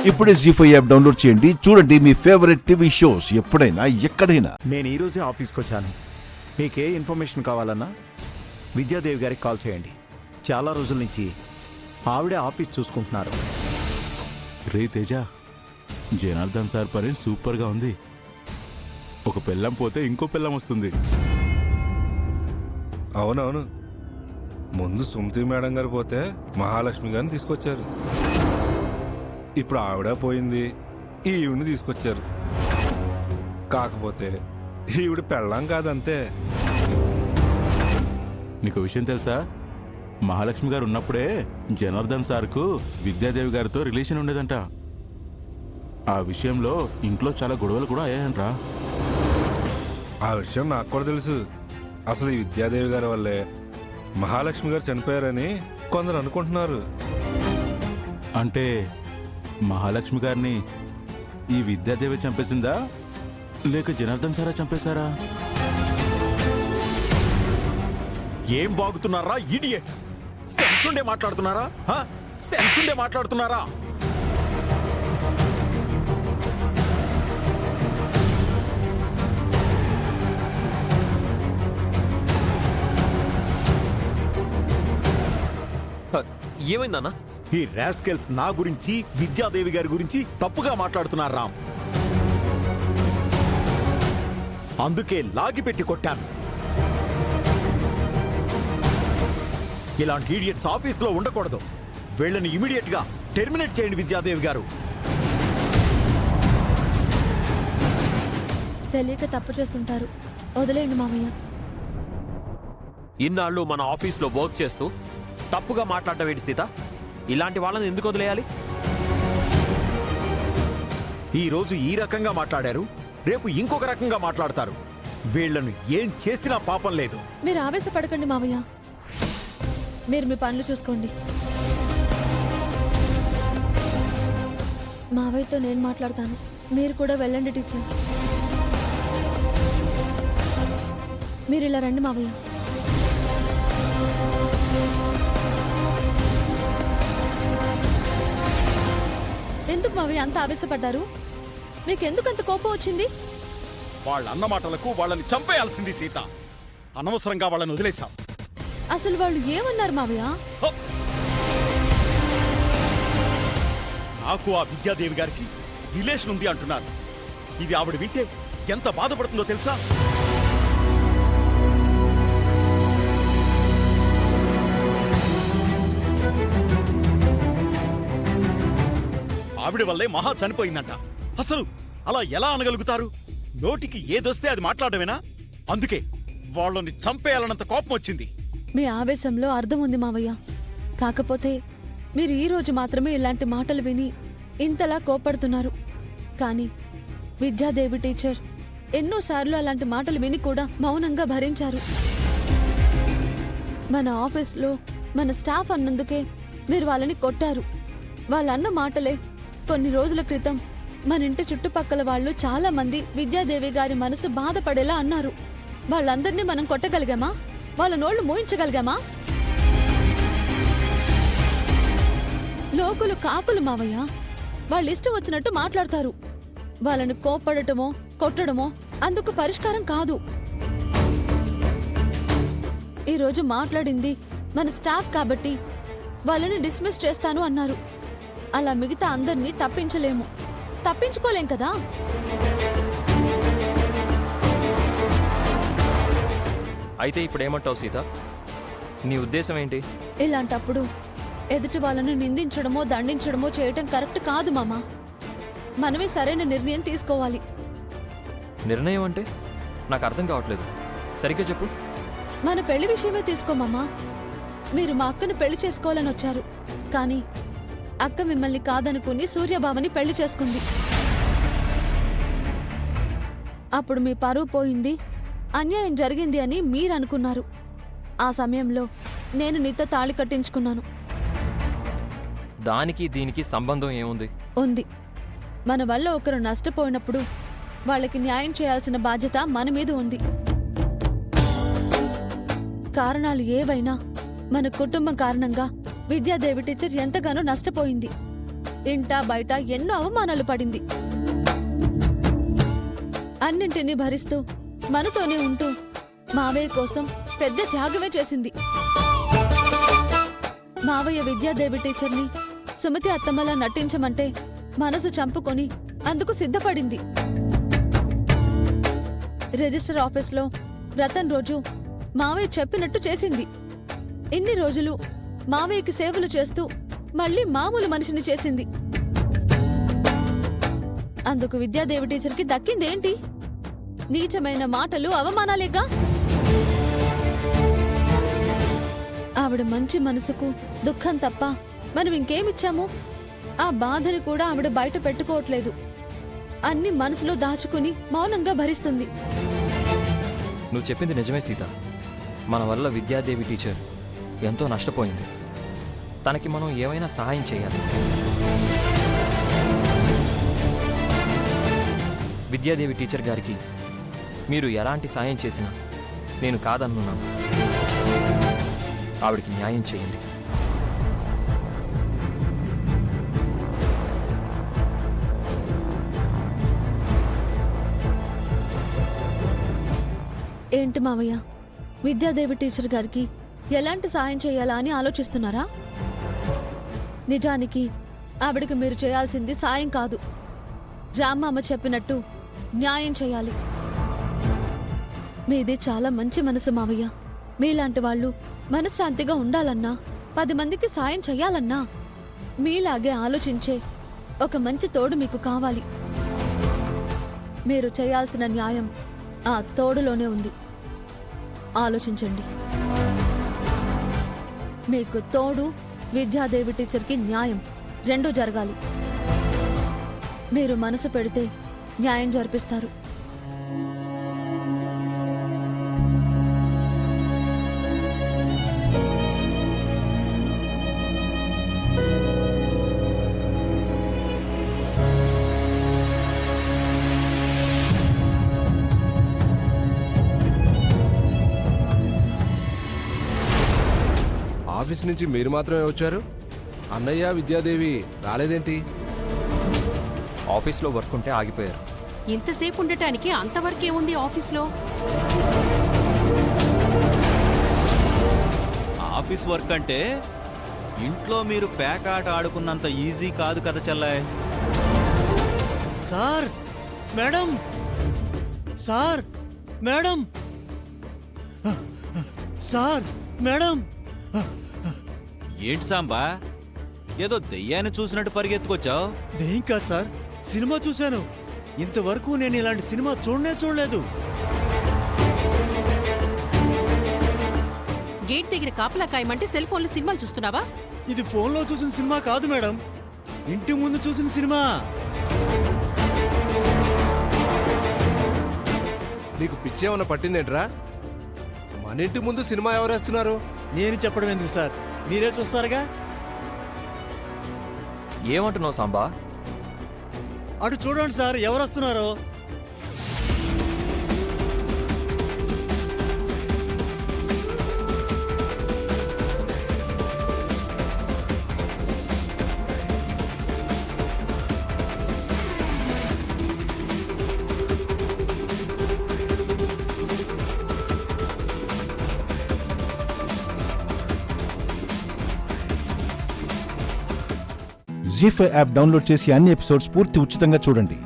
ఇప్పుడే జీ5 app download చేయండి. చూడండి మీ ఫేవరెట్ టీవీ షోస్ ఎప్పుడైనా ఎక్కడైనా. నేను ఈరోజే ఆఫీస్కి వచ్చాను. మీకు ఏ ఇన్ఫర్మేషన్ కావాలన్నా విద్యాదేవి గారికి కాల్ చేయండి. చాలా రోజుల నుంచి ఆవిడే ఆఫీస్ చూసుకుంటున్నారు. రే తేజ, జనార్దన్ సార్ పని సూపర్గా ఉంది. ఒక పెళ్ళం పోతే ఇంకో పెళ్ళం వస్తుంది. అవునవును, ముందు సుమతి మేడం గారు పోతే మహాలక్ష్మి గారిని తీసుకొచ్చారు. ఇప్పుడు ఆవిడ పోయింది, ఈవిని తీసుకొచ్చారు. కాకపోతే ఈవిడ పెళ్ళాం కాదంతే. నీకు విషయం తెలుసా? మహాలక్ష్మి గారు ఉన్నప్పుడే జనార్దన్ సార్కు విద్యాదేవి గారితో రిలేషన్ ఉండేదంట. ఆ విషయంలో ఇంట్లో చాలా గొడవలు కూడా అయ్యాయంట్రా. ఆ విషయం నాకు కూడా తెలుసు. అసలు ఈ విద్యాదేవి గారి వల్లే మహాలక్ష్మి గారు చనిపోయారని కొందరు అనుకుంటున్నారు. అంటే మహాలక్ష్మి గారిని ఈ విద్యాదేవి చంపేసిందా లేక జనార్దన్ సారా చంపేశారా? ఏం బాగుతున్నారా ఇడియట్స్? సెన్స్ ఉండే మాట్లాడుతున్నారా? సెన్స్ ఉండే మాట్లాడుతున్నారా? ఏమైందన్నా? ఈ రాస్కెల్స్ నా గురించి విద్యాదేవి గారి గురించి తప్పుగా మాట్లాడుతున్నారు రామ్. అందుకే లాగిపెట్టి కొట్టాను. ఇలాంటి ఈడియట్స్ ఆఫీస్లో ఉండకూడదు. వీళ్ళని ఇమీడియట్ గా టెర్మినేట్ చేయండి విద్యాదేవి గారు. తెలియక తప్పు చేస్తుంటారు, వదిలేయండి మామయ్య. ఇన్నాళ్ళు మన ఆఫీస్లో వర్క్ చేస్తూ తప్పుగా మాట్లాడటం ఏంటి సీత? ఇలాంటి వాళ్ళని ఎందుకు వదిలేయాలి? ఈ రోజు ఈ రకంగా మాట్లాడారు, రేపు ఇంకొక రకంగా మాట్లాడతారు. వీళ్ళను ఏం చేసినా పాపం లేదు. మీరు ఆవేశపడకండి మామయ్య, మీరు మీ పనులు చూసుకోండి. మావయ్యతో నేను మాట్లాడతాను, మీరు కూడా వెళ్ళండి టీచర్. మీరు ఇలా రండి మావయ్య. ఎందుకు మావయ్య అంత ఆవేశపడ్డారు? మీకు ఎందుకు అంత కోపం వచ్చింది? వాళ్ళ అన్న మాటలకు వాళ్ళని చంపేయాల్సింది సీత. అనవసరంగా వాళ్ళని వదిలేశాం. అసలు వాళ్ళు ఏమన్నారు మావయ్య? నాకు ఆ విద్యాదేవి గారికి రిలేషన్ ఉంది అంటున్నారు. ఇది ఆవిడ వింటే ఎంత బాధపడుతుందో తెలుసా? ఆవిడ వల్లే మహా చనిపోయిందంట. అసలు అలా ఎలా అనగలుగుతారు? నోటికి ఏదొస్తే అది మాట్లాడమేనా? అందుకే వాళ్ళని చంపేయాలన్నంత కోపం వచ్చింది. మీ ఆవేశంలో అర్థం ఉంది మావయ్య. కాకపోతే మీరు ఈ రోజు మాత్రమే ఇలాంటి మాటలు విని ఇంతలా కోపడుతున్నారు. కానీ విద్యాదేవి టీచర్ ఎన్నోసార్లు అలాంటి మాటలు విని కూడా మౌనంగా భరించారు. మన ఆఫీస్లో మన స్టాఫ్ అన్నందుకే మీరు వాళ్ళని కొట్టారు. వాళ్ళన్న మాటలే కొన్ని రోజుల క్రితం మన ఇంటి చుట్టుపక్కల వాళ్ళు చాలా మంది విద్యాదేవి గారి మనసు బాధపడేలా అన్నారు. వాళ్ళందరినీ మనం కొట్టగలిగామా? వాళ్ళ నోళ్లు మోయించగలిగామా? లోకులు కాకులు మావయ్య, వాళ్ళు ఇష్టం వచ్చినట్టు మాట్లాడతారు. వాళ్ళని కోప్పడటమో కొట్టడమో అందుకు పరిష్కారం కాదు. ఈరోజు మాట్లాడింది మన స్టాఫ్ కాబట్టి వాళ్ళని డిస్మిస్ చేస్తాను అన్నారు. అలా మిగతా అందరినీ తప్పించుకోలేం కదా. అయితే ఇప్పుడు ఏమంటావు సీత? నీ ఉద్దేశం ఏంటి? ఇలాంటప్పుడు ఎదుటి వాళ్ళను నిందించడమో దండించడమో చేయటం కరెక్ట్ కాదు మామా. మనమే సరైన నిర్ణయం తీసుకోవాలి. నిర్ణయం అంటే నాకు అర్థం కావట్లేదు. సరిగ్గా చెప్పు. మన పెళ్లి విషయమే తీసుకో మామా. మీరు మా అక్కను పెళ్లి చేసుకోవాలని వచ్చారు, కానీ అక్క మిమ్మల్ని కాదనుకుని సూర్యబాబుని పెళ్లి చేసుకుంది. అప్పుడు మీ పరువు పోయింది, అన్యాయం జరిగింది అని మీరనుకున్నారు. ఆ సమయంలో నేను నీతో తాళి కట్టించుకున్నాను. దానికి దీనికి సంబంధం ఏముంది? ఉంది. మన వల్ల ఒకరు నష్టపోయినప్పుడు వాళ్ళకి న్యాయం చేయాల్సిన బాధ్యత మన మీద ఉంది. కారణాలు ఏవైనా మన కుటుంబం కారణంగా విద్యాదేవి టీచర్ ఎంతగానో నష్టపోయింది. ఇంటా బయట ఎన్నో అవమానాలు పడింది. అన్నింటినీ భరిస్తూ మనతోనే ఉంటూ మావయ్య కోసం పెద్ద త్యాగమే చేసింది. మావయ్య విద్యాదేవి టీచర్ని సుమతి అత్తమ్మలా నటించమంటే మనసు చంపుకొని అందుకు సిద్ధపడింది. రిజిస్టర్ ఆఫీస్లో వ్రతం రోజు మావయ్య చెప్పినట్టు చేసింది. ఇన్ని రోజులు మావయ్యకి సేవలు చేస్తూ మళ్ళీ మామూలు మనిషిని చేసింది. అందుకు విద్యాదేవి టీచర్కి దక్కిందేంటి? నీచమైన మాటలు, అవమానాలేగా. ఆవిడ మంచి మనసుకు దుఃఖం తప్ప మనం ఇంకేమిచ్చాము? ఆ బాధని కూడా ఆవిడ బయట పెట్టుకోవట్లేదు. అన్ని మనసులో దాచుకుని మౌనంగా భరిస్తుంది. నువ్వు చెప్పింది నిజమే సీత. మన వల్ల విద్యాదేవి టీచర్ ఎంతో నష్టపోయింది. తనకి మనం ఏమైనా సహాయం చేయాలి. విద్యాదేవి టీచర్ గారికి మీరు ఎలాంటి సాయం చేసినా నేను కాదనున్నాను. ఆవిడికి న్యాయం చేయండి. ఏంటి మావయ్య, విద్యాదేవి టీచర్ గారికి ఎలాంటి సాయం చేయాలా అని ఆలోచిస్తున్నారా? నిజానికి ఆవిడకి మీరు చేయాల్సింది సాయం కాదు, రామ్మమ్మ చెప్పినట్టు న్యాయం చేయాలి. మీది చాలా మంచి మనసు మావయ్య. మీలాంటి వాళ్ళు మనశ్శాంతిగా ఉండాలన్నా, 10 మందికి సాయం చేయాలన్నా మీలాగే ఆలోచించే ఒక మంచి తోడు మీకు కావాలి. మీరు చేయాల్సిన న్యాయం ఆ తోడులోనే ఉంది. ఆలోచించండి. మీకు తోడు, విద్యాదేవి టీచర్కి న్యాయం రెండూ జరగాలి. మీరు మనసు పెడితే న్యాయం జరిపిస్తారు. ఆఫీస్ నుంచి మీరు మాత్రమే వచ్చారు? అన్నయ్య విద్యాదేవి రాలేదేంటి? ఆఫీస్లో వర్క్ ఉంటే ఆగిపోయారు. ఇంతసేపు ఉండటానికి అంతవరకేముంది ఆఫీస్లో? ఆఫీస్ వర్క్ అంటే ఇంట్లో మీరు పేకాట ఆడుకున్నంత ఈజీ కాదు కదా చెల్లాయ్. Sir, madam, sir, madam, sir, madam. ఏంటి సాంబా, ఏదో దెయ్యాన్ని చూసినట్టు పరిగెత్తుకొచ్చావు? దేం కాదు సార్, సినిమా చూశాను. ఇంతవరకు నేను ఇలాంటి సినిమా చూడలేదు. గేట్ దగ్గర కాపలా కాయమంటే సెల్ ఫోన్లో సినిమాలు చూస్తున్నావా? ఇది ఫోన్లో చూసిన సినిమా కాదు మేడం, ఇంటి ముందు చూసిన సినిమా. నీకు పిచ్చేమన్నా పట్టిందేంట్రా? మన ఇంటి ముందు సినిమా ఎవరేస్తున్నారు? నేను చెప్పడం ఎందుకు సార్, మీరే చూస్తారుగా. ఏమంటున్నావు సాంబా? అటు చూడండి సార్, ఎవరు వస్తున్నారో. జీ5 యాప్ డౌన్లోడ్ చేసి అన్ని ఎపిసోడ్స్ పూర్తి ఉచితంగా చూడండి.